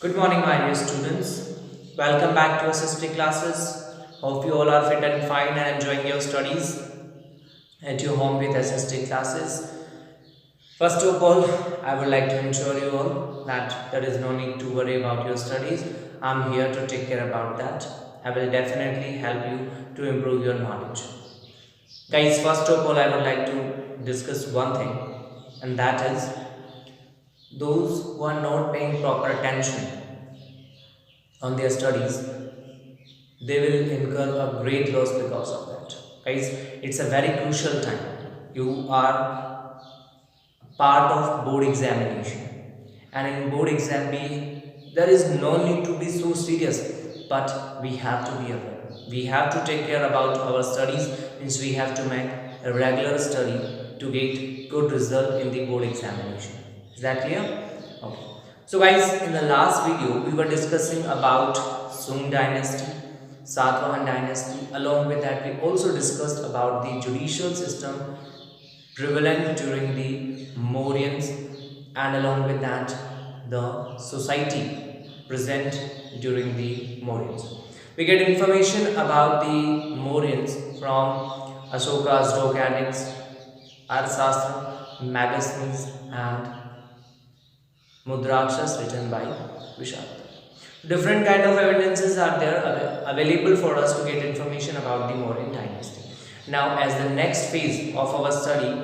Good morning, my dear students. Welcome back to S.st.classes. Hope you all are fit and fine and enjoying your studies at your home with S.st.classes. First of all, I would like to ensure you all that there is no need to worry about your studies. I'm here to take care about that. I will definitely help you to improve your knowledge. Guys, first of all, I would like to discuss one thing, and that is those who are not paying proper attention on their studies, they will incur a great loss because of that. Guys, it's a very crucial time. You are part of board examination, and in board exam there is no need to be so serious, but we have to be aware. We have to take care about our studies, means we have to make a regular study to get good result in the board examination. Is that clear? Okay. So guys, in the last video we were discussing about Sung dynasty, Satavahan dynasty. Along with that, we also discussed about the judicial system prevalent during the Mauryans, and along with that, the society present during the Mauryans. We get information about the Mauryans from Ashoka's Docanics, Arthashastra, Magazines, and Mudrakshas written by Visharta. Different kind of evidences are there available for us to get information about the Mauryan dynasty. Now, as the next phase of our study,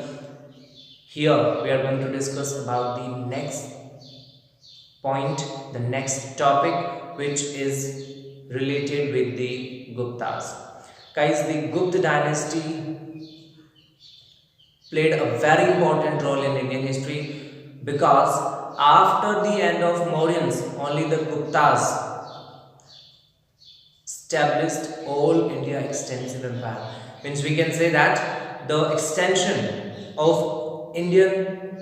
here we are going to discuss about the next point, the next topic, which is related with the Guptas. Guys, the Gupta dynasty played a very important role in Indian history, because after the end of Mauryans, only the Guptas established all India extensive empire. Means we can say that the extension of Indian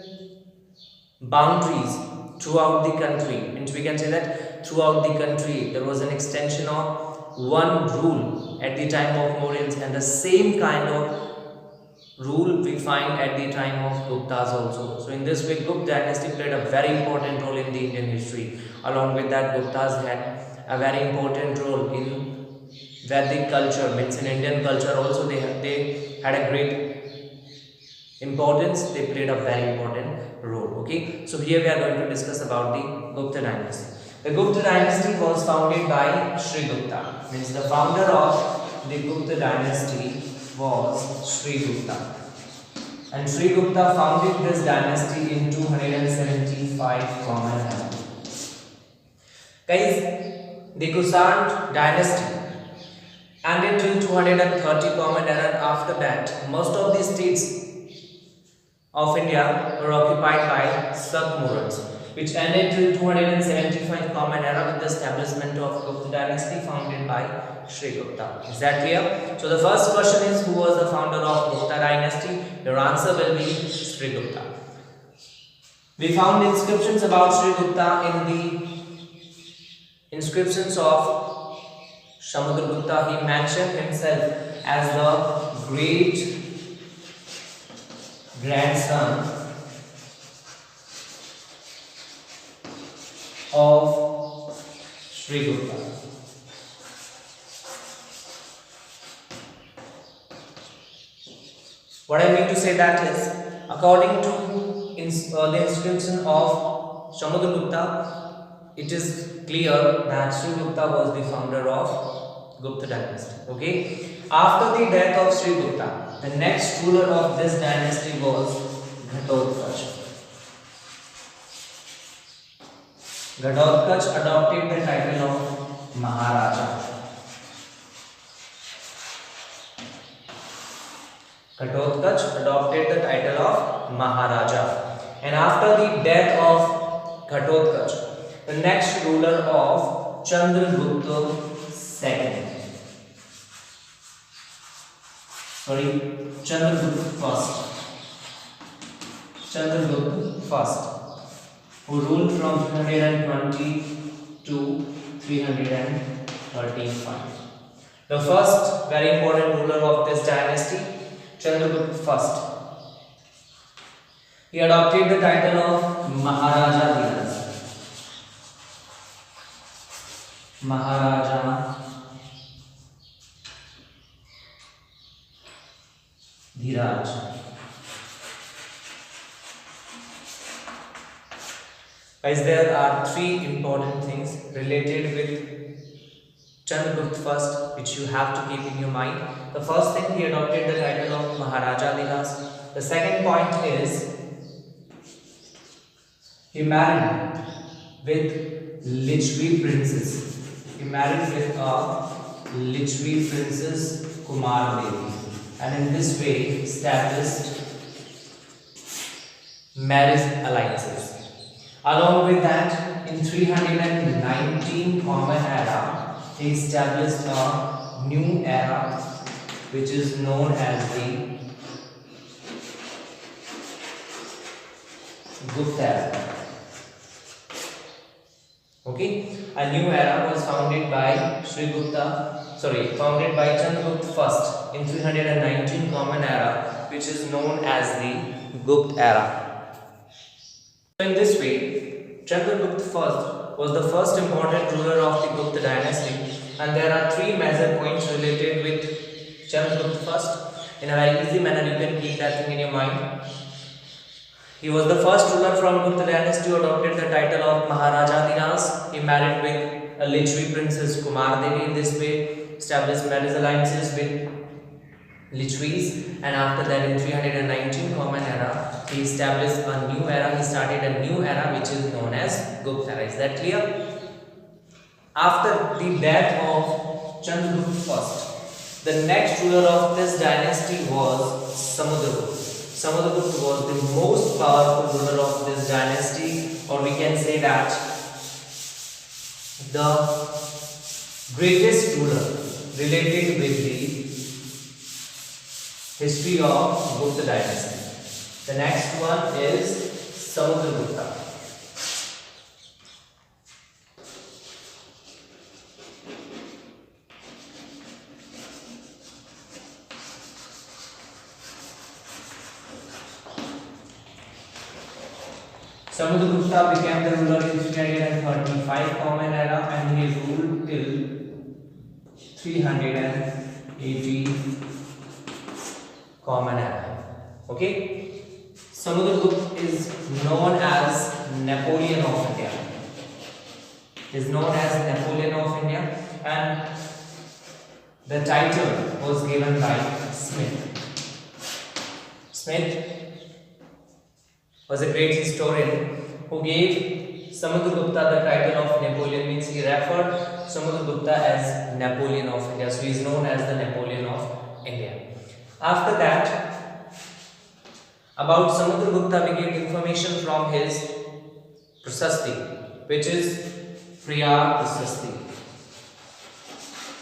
boundaries throughout the country, means we can say that throughout the country there was an extension of one rule at the time of Mauryans, and the same kind of rule we find at the time of Guptas also. So in this way, Gupta dynasty played a very important role in the Indian history. Along with that, Guptas had a very important role in Vedic culture, means in Indian culture also they had a great importance. They played a very important role. Okay, so here we are going to discuss about the Gupta dynasty. The Gupta dynasty was founded by Sri Gupta, means the founder of the Gupta dynasty was Sri Gupta, and Sri Gupta founded this dynasty in 275 Common Era. Guys, the Kushan dynasty ended till 230 Common Era. After that, most of the states of India were occupied by Sub-Murans, which ended till 275 Common Era with the establishment of Gupta dynasty founded by Sri Gupta. Is that clear? So the first question is, who was the founder of Gupta dynasty? Your answer will be Sri Gupta. We found inscriptions about Sri Gupta in the inscriptions of Samudragupta. He mentioned himself as the great grandson of Sri Gupta. What I mean to say that is, according to the inscription of Samudragupta, it is clear that Sri Gupta was the founder of Gupta dynasty. Okay. After the death of Sri Gupta, the next ruler of this dynasty was Ghatotkacha. Ghatotkacha adopted the title of Maharaja. Ghatotkacha adopted the title of Maharaja, and after the death of Ghatotkacha, the next ruler of Chandragupta II. Chandragupta I, who ruled from 320 to 335. The first very important ruler of this dynasty, Chandragupta I. He adopted the title of Maharaja. Maharaja Dhiraj. Guys, there are three important things related with Chandragupta first, which you have to keep in your mind. The first thing, he adopted the title of Maharaja Dhiraj. The second point is he married with Lichvi princess. He married with a Lichvi princess Kumar Devi, and in this way established marriage alliances. Along with that, in 319 Common Era, he established a new era which is known as the Gupta era. Okay, a new era was founded by founded by Chandragupta first in 319 Common Era, which is known as the Gupta era. So in this way, Chandragupta first was the first important ruler of the Gupta dynasty, and there are three major points related with Chandragupta first. In a very easy manner, you can keep that thing in your mind. He was the first ruler from Gupta dynasty who adopted the title of Maharaja Dhiraj. He married with a Lichvi princess Kumar Devi. In this way, established marriage alliances with Lichvis, and after that, in 319 Common Era, he established a new era. He started a new era which is known as Gupta era. Is that clear? After the death of Chandragupta first, the next ruler of this dynasty was Samudragupta. Samudragupta was the most powerful ruler of this dynasty, or we can say that the greatest ruler related with the history of Gupta dynasty. The next one is Samudragupta. Samudragupta became the ruler in 335 Common Era, and he ruled till 380 Common Era. Okay, Samudragupta is known as Napoleon of India. And the title was given by Smith. Smith was a great historian who gave Samudragupta the title of Napoleon, means he referred Samudragupta as Napoleon of India. So he is known as the Napoleon of India. After that, about Samudragupta, we get information from his prashasti, which is Pryag prashasti.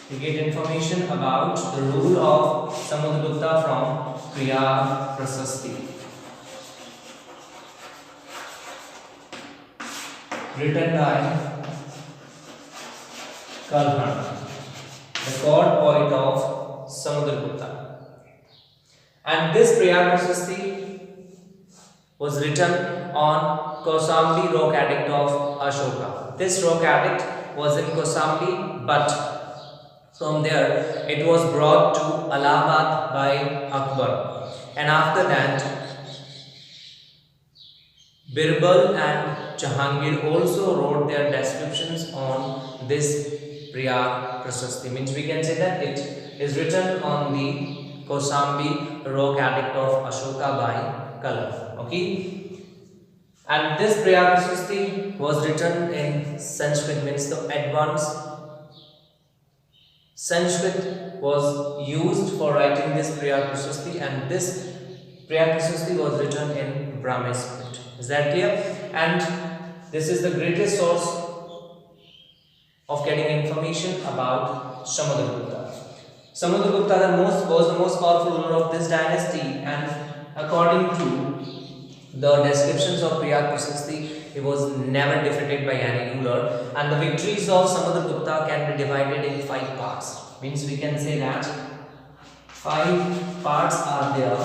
We get information about the rule of Samudragupta from Pryag prashasti, written by Kalhan, the court poet of Samudragupta. And this Pryag prashasti was written on Kosambi rock edict of Ashoka. This rock edict was in Kosambi, but from there it was brought to Allahabad by Akbar. And after that, Birbal and Jahangir also wrote their descriptions on this Pryag prashasti. Means we can say that it is written on the Kosambi rock edict of Ashoka by Kalhan. Okay, and this Pryag prashasti was written in Sanskrit, means the advanced Sanskrit was used for writing this Pryag prashasti, and this Pryag prashasti was written in Brahmi script. Is that clear? And this is the greatest source of getting information about Samudragupta. Samudragupta was the most powerful ruler of this dynasty, and according to the descriptions of Pryag prashasti, he was never defeated by any ruler, and the victories of Samudragupta can be divided in 5 parts. Means we can say that 5 parts are there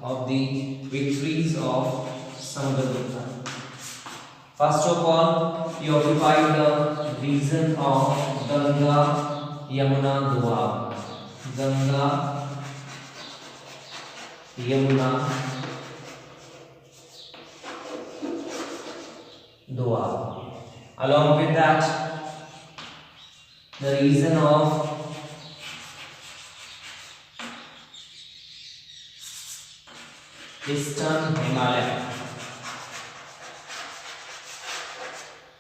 of the victories of Samudragupta. First of all, he occupied the region of Ganga, Yamuna, Doab. Ganga, Yamuna, Doab. Along with that, the region of Eastern Himalaya.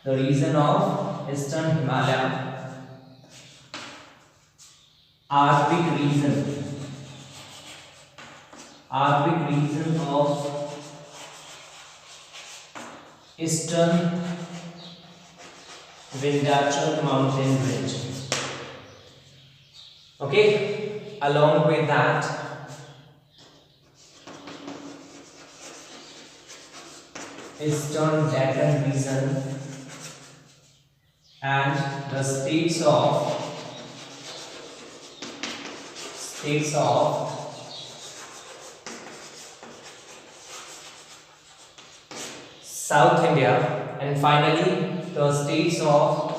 The region of Eastern Himalaya, Arctic region of Eastern Vindhyachal mountain range. Okay, along with that, Eastern Deccan region and the states of South India, and finally the states of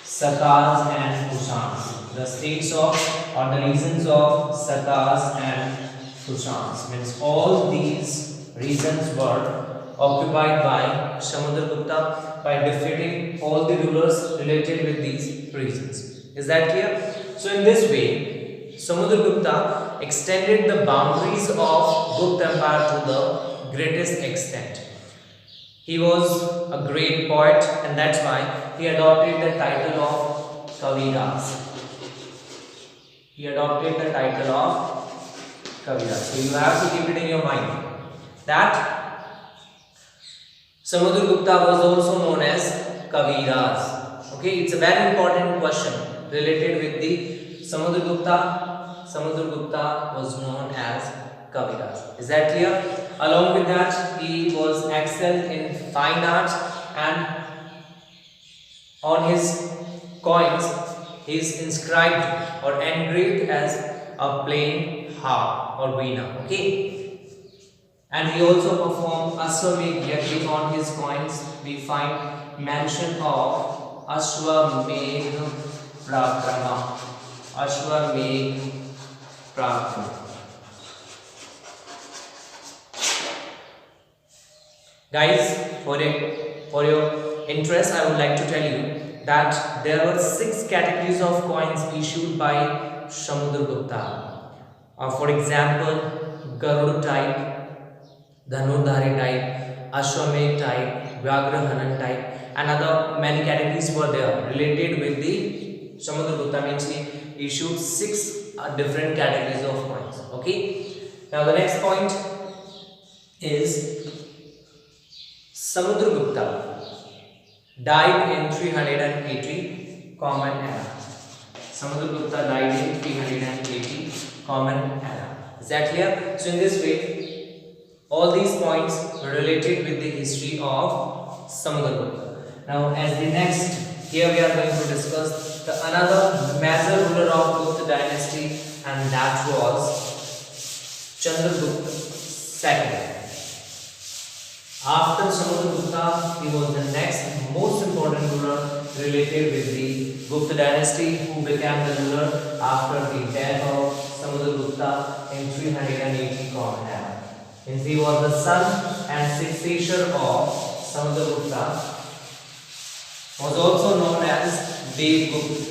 Sakas and Kushans. The states of or the regions of Sakas and Kushans means all these regions were occupied by Samudragupta by defeating all the rulers related with these regions. Is that clear? So in this way, Samudragupta extended the boundaries of Gupta Empire to the greatest extent. He was a great poet, and that's why he adopted the title of Kaviraj. So you have to keep it in your mind that Samudragupta was also known as Kaviraj. Okay, it's a very important question related with the Samudragupta. Samudragupta was known as Kaviraj. Is that clear? Along with that, he was excelled in fine arts, and on his coins he is inscribed or engraved as a plain harp or veena. Okay, and he also performed Ashwamedh Yajna. On his coins we find mention of Ashwamedh Prakrama. Guys, for your interest, I would like to tell you that there were 6 categories of coins issued by Samudragupta. For example, Garud type, Dhanurdhari type, Ashwamedh type, Vyagrahanan type, and other many categories were there related with the Samudragupta. Means he issued 6 different categories of coins. Okay. Now the next point is Samudragupta died in 380 Common Era. Samudragupta died in 380 Common Era. Is that clear? So in this way, all these points were related with the history of Samudragupta. Now as the next, here we are going to discuss the another major ruler of Gupta dynasty, and that was Chandragupta II. After Samudragupta, he was the next most important ruler related with the Gupta dynasty, who became the ruler after the death of Samudragupta in 380 Common Era. Means he was the son and successor of Samudragupta. Was also known as Devgupta.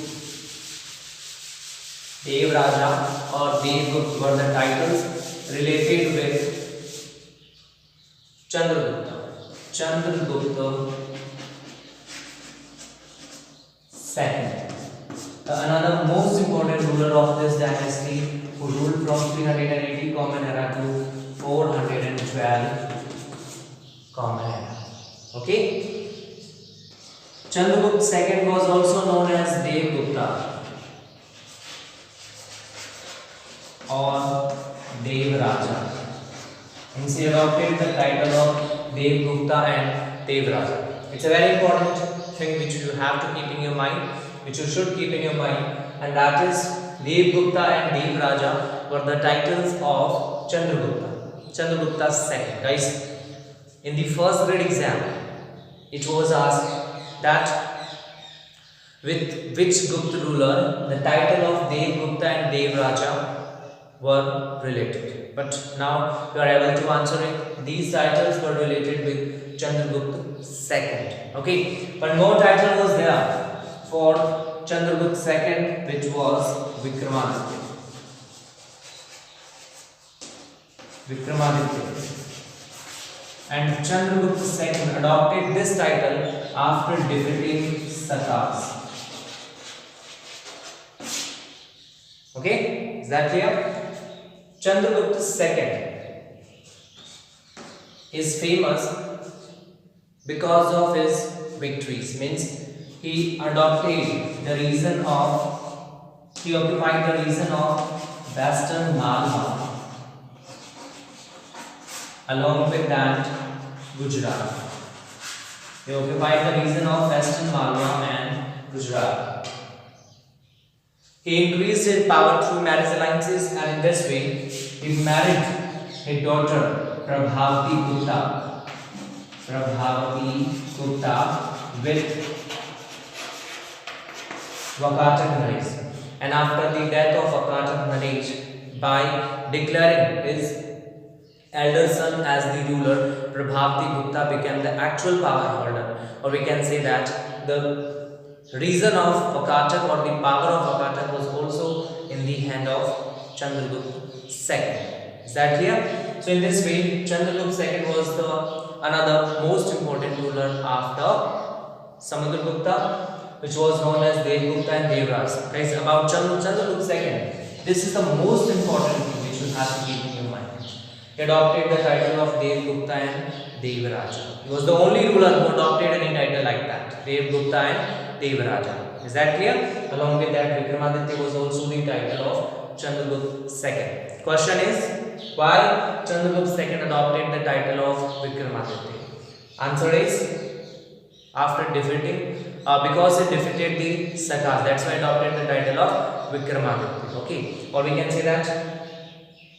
Dev Raja or Devgupta were the titles related with Chandragupta II. Another most important ruler of this dynasty, who ruled from 380 Common Era to 412 Common Era. Okay. Chandragupta II was also known as Devgupta or Dev Raja. Hence he adopted the title of Devgupta and Dev Raja. It's a very important thing which you have to keep in your mind, which you should keep in your mind, and that is Devgupta and Dev Raja were the titles of Chandragupta II. Guys, in the first grade exam, it was asked that with which Gupta ruler the title of Dev Gupta and Dev Raja were related. But now you are able to answer it. These titles were related with Chandragupta II. Okay, one more title was there for Chandragupta II, which was Vikramaditya. And Chandragupta II adopted this title after defeating Sakas. Okay, is that clear? Chandragupta II is famous because of his victories. Means he occupied the region of Western Malwa, along with that Gujarat. He occupied the region of Western Malwa and Gujarat. He increased his power through marriage alliances, and in this way he married his daughter Prabhavati Gupta with Vakatak Naresh. And after the death of Vakatak Naresh, by declaring his elder son as the ruler, Prabhavati Gupta became the actual power holder, or we can say that the reason of Vakatak or the power of Vakatak was also in the hand of Chandragupta II. Is that clear? So in this way, Chandragupta II was another most important ruler after Samudragupta, which was known as Dev Gupta and Dev Raj. Guys, about Chandragupta II, this is the most important thing which you have to keep in your mind. He adopted the title of Dev Gupta and Dev Raja. He was the only ruler who adopted any title like that, Dev Gupta and Dev Raja. Is that clear? Along with that, Vikramaditya was also the title of Chandragupta II. Question is, why Chandragupta II adopted the title of Vikramaditya? Answer is, after defeating, because he defeated the Sakas. That's why he adopted the title of Vikramaditya. Okay, or we can say that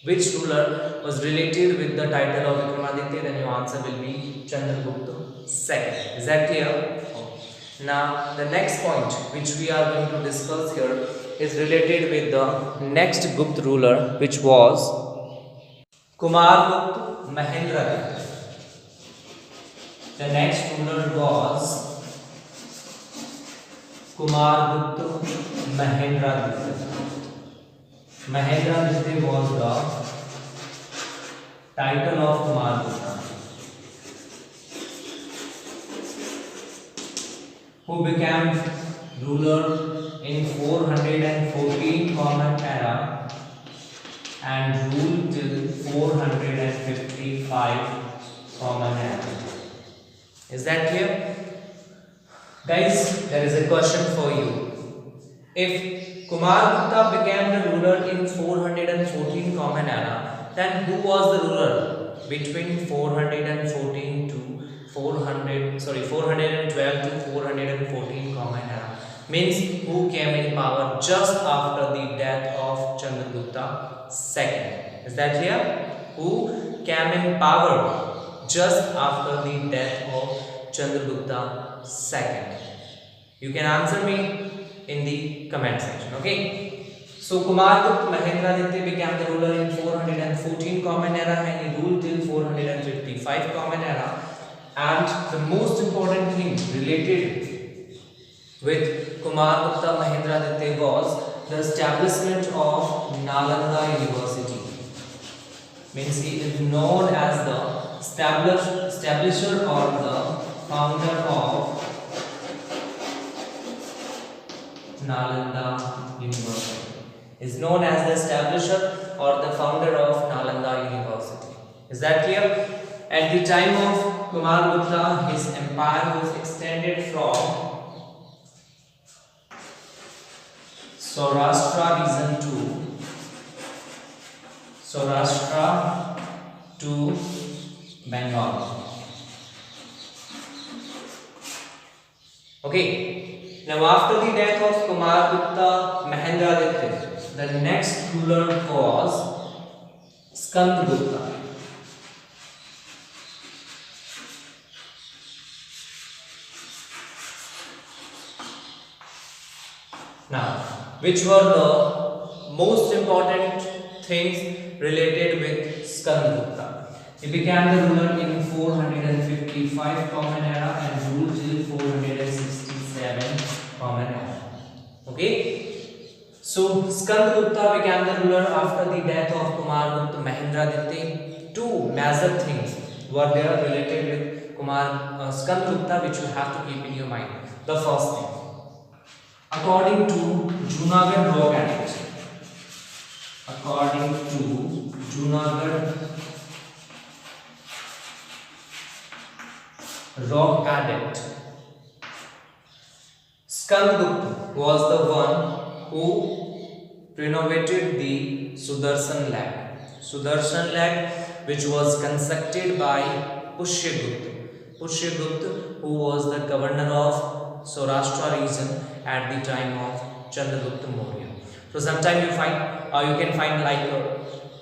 which ruler was related with the title of Vikramaditya, then your answer will be Chandragupta II. Is that clear? Now the next point which we are going to discuss here is related with the next Gupta ruler, which was Kumargupta Mahendragupta. The next ruler was Kumargupta Mahendragupta. Mahendragupta was the title of Kumargupta, who became ruler in 414 Common Era and ruled till 455 Common Era. Is that clear? Guys, there is a question for you. If Kumargupta became the ruler in 414 Common Era, then who was the ruler between 414 to 412 to 414 Common Era? Means who came in power just after the death of Chandragupta II. Is that clear? Who came in power just after the death of Chandragupta II? You can answer me in the comment section. Okay. So Kumargupta Mahendragupta became the ruler in 414 Common Era and he ruled till 455 Common Era. And the most important thing related with Kumargupta Mahendragupta was the establishment of Nalanda University. Means he is known as the establisher or the founder of Nalanda University. Is known as the establisher or the founder of Nalanda University. Is that clear? At the time of Kumargupta, his empire was extended from Saurashtra region to Bengal. Okay. Now after the death of Kumargupta Mahendragupta, the next ruler was Skandagupta. which were the most important things related with Skandagupta. He became the ruler in 455 Common Era and ruled till 467 Common Era. Okay. So Skandagupta became the ruler after the death of Kumargupta Mahendraditta. Two major things were there related with Skandagupta which you have to keep in your mind. The first thing, according to Junagadh Rock Edict, according to Junagadh Rock Edict, Skandagupta was the one who renovated the Sudarshan Lag. Sudarshan Lag, which was constructed by Pushyagupta. Pushyagupta, who was the governor of Saurashtra region at the time of Chandragupta Maurya. So sometime you can find like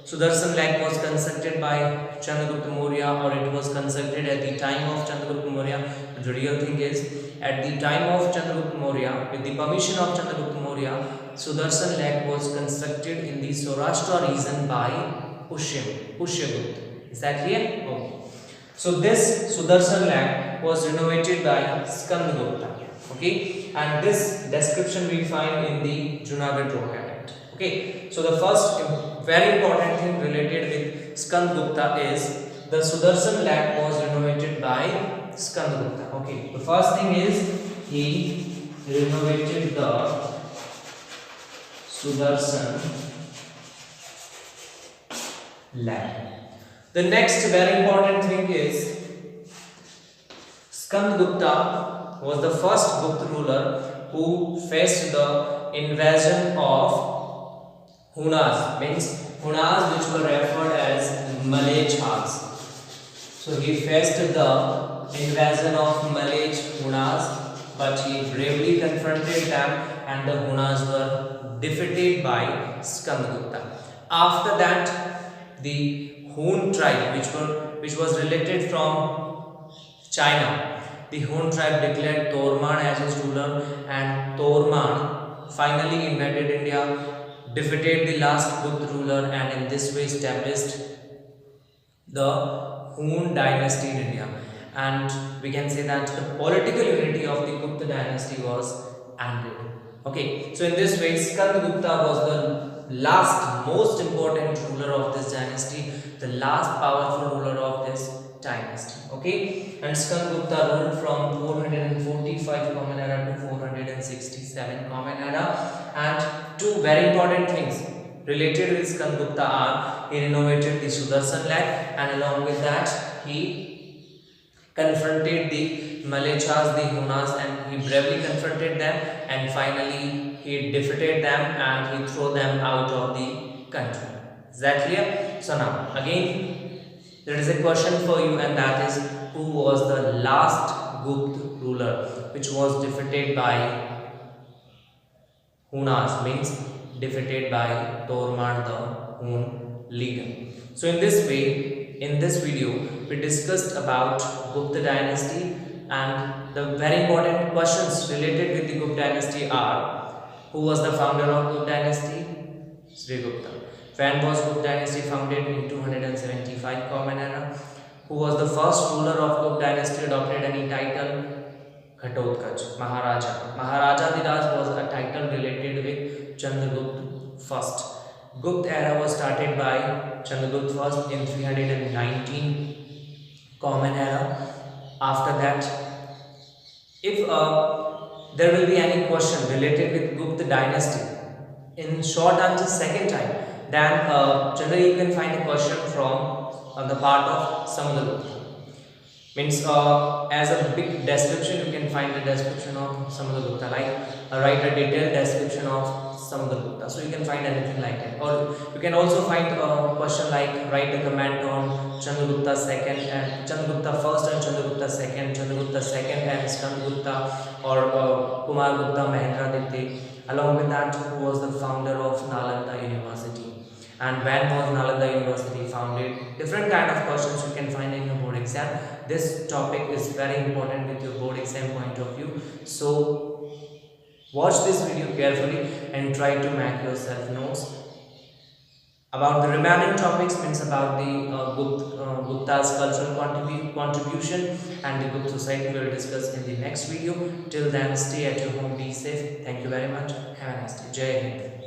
Sudarshan Lag was constructed by Chandragupta Maurya, or it was constructed at the time of Chandragupta Maurya. But the real thing is, at the time of Chandragupta Maurya, with the permission of Chandragupta Maurya, Sudarshan Lag was constructed in the Saurashtra region by Pushyagupta. Is that clear? Okay. So this Sudarshan Lag was renovated by Skandagupta. Okay, and this description we find in the Junagadh Rock Edict. Okay, so the first very important thing related with Skandagupta is the Sudarshan Lag was renovated by Skandagupta. Okay, the first thing is he renovated the Sudarshan Lag. The next very important thing is Skandagupta was the first Gupta ruler who faced the invasion of Hunas, means Hunas which were referred as Malay-Chars. So he faced the invasion of Malay-Hunas, but he bravely confronted them and the Hunas were defeated by Skandagupta. After that, the Hun tribe, which was related from China, the Hun tribe declared Torman as its ruler, and Torman finally invaded India, defeated the last Gupta ruler, and in this way established the Hun dynasty in India. And we can say that the political unity of the Gupta dynasty was ended. Okay, so in this way, Skandagupta was the last most important ruler of this dynasty, the last powerful ruler of this dynasty. Okay, and Skandagupta ruled from 445 Common Era to 467 Common Era. And two very important things related with Skandagupta are he renovated the Sudarshan Lag, and along with that he confronted the Malay-Chars, the Hunas, and he bravely confronted them, and finally he defeated them and he threw them out of the country. Is that clear? So now again there is a question for you, and that is, who was the last Gupta ruler which was defeated by Hunas, means defeated by Torman the Hun leader. So in this way, in this video, we discussed about Gupta dynasty, and the very important questions related with the Gupta dynasty are: who was the founder of Gupta dynasty? Sri Gupta. When was Gupta dynasty founded? In 275 Common Era. Who was the first ruler of Gupta dynasty adopted any title? Ghatotkacha, Maharaja. Maharaja Diraj was a title related with Chandragupta first. Gupta era was started by Chandragupta first in 319 Common Era. After that, if there will be any question related with Gupta dynasty, in short answer second time, then generally you can find a question from the part of Samudragupta. Means as a big description, you can find the description of Samudragupta, like write a detailed description of Samudragupta. So you can find anything like that, or you can also find a question like write a comment on Chandragupta second and Chandragupta first and Chandragupta second and Skandagupta or Kumargupta Mahendraditta. Along with that, who was the founder of Nalanda University, and when was Nalanda University founded? Different kind of questions you can find in your board exam. This topic is very important with your board exam point of view. So Watch this video carefully and try to make yourself notes about the remaining topics, means about the Gupta's cultural contribution and the Gupta society. We will discuss in the next video. Till then, stay at your home, be safe. Thank you very much. Have a nice day. Jai Hind.